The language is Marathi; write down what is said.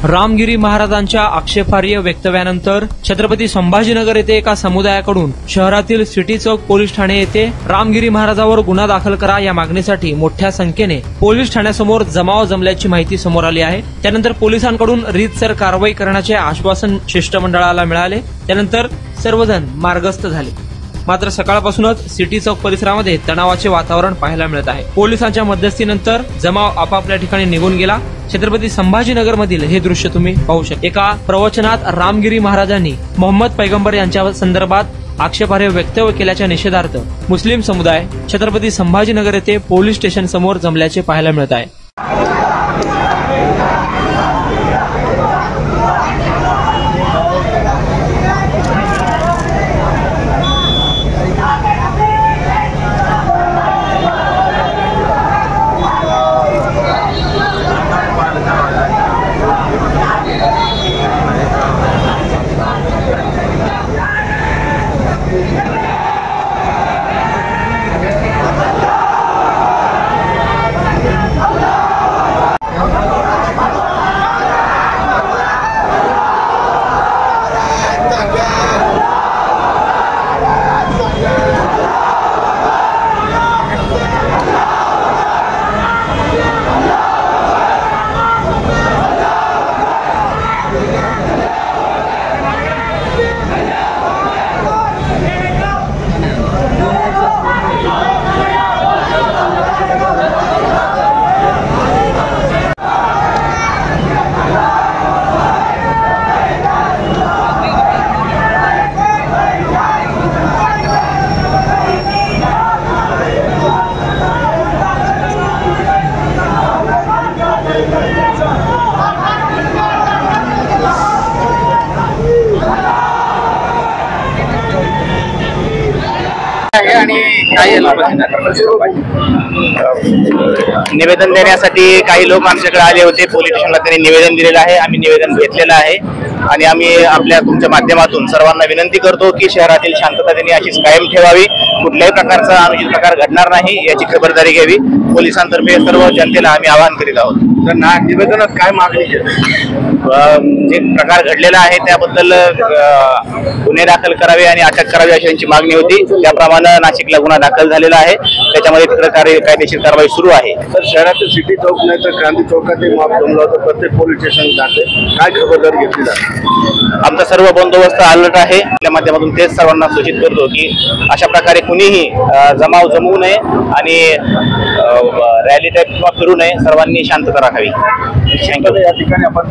रामगिरी महाराजांच्या आक्षेपार्ह वक्तव्यानंतर छत्रपती संभाजीनगर येथे एका समुदायाकडून शहरातील सिटी चौक पोलीस ठाणे येथे रामगिरी महाराजावर गुन्हा दाखल करा या मागणीसाठी मोठ्या संख्येने पोलीस ठाण्यासमोर जमाव जमल्याची माहिती समोर आली आहे। त्यानंतर पोलिसांकडून रीतसर कारवाई करण्याचे आश्वासन शिष्टमंडळाला मिळाले। त्यानंतर सर्वजण मार्गस्थ झाले। मात्र सकाळपासूनच सिटी चौक परिसरामध्ये तणावाचे वातावरण पाहायला मिळत आहे। पोलिसांच्या मध्यस्थीनंतर जमाव आपापल्या ठिकाणी निघून गेला। छत्रपती संभाजीनगर मधील हे दृश्य तुम्ही पाहू शकता। एका प्रवचनात रामगिरी महाराजांनी मोहम्मद पैगंबर यांच्या संदर्भात आक्षेपार्ह वक्तव्य केल्याच्या निषेधार्थ मुस्लिम समुदाय छत्रपती संभाजीनगर येथे पोलीस स्टेशन समोर जमल्याचे पाहायला मिळत आहे। निवेदन देण्यासाठी काही लोक आमच्याकडे आले होते। पोलीस स्टेशनला त्यांनी निवेदन दिलेलं आहे। आम्ही निवेदन घेतलेलं आहे आणि आम्ही आपल्या तुमच्या माध्यमातून सर्वांना विनंती करतो की शहरातील शांतता त्यांनी अशीच कायम ठेवावी। कुठल्याही प्रकारचा अनुचित प्रकार घडणार नाही याची खबरदारी घ्यावी। पोलिसांतर्फे सर्व जनतेला आम्ही आवाहन करीत आहोत। तर निवेदनात काय मागणी जे प्रकार घडलेला आहे त्याबद्दल गुन्हे दाखल करावे आणि अटक करावी अशी त्यांची मागणी होती। त्याप्रमाणे नाशिकला गुन्हा दाखल झालेला आहे। त्याच्यामध्ये कायदेशीर कारवाई सुरू आहे। तर शहरातील सिटी चौक नाही तर क्रांती चौकातही मॉब जमला होता। प्रत्येक पोलीस स्टेशन जाते काय खबरदारी घेतली जाते? आमचा सर्व बंदोबस्त अलर्ट आहे। त्या माध्यमातून तेच सर्वांना सूचित करतो की अशा प्रकारे कुणीही जमाव जमवू नये आणि रॅली टाईप किंवा फिरू नये। सर्वांनी शांतता राखावी। या ठिकाणी आपण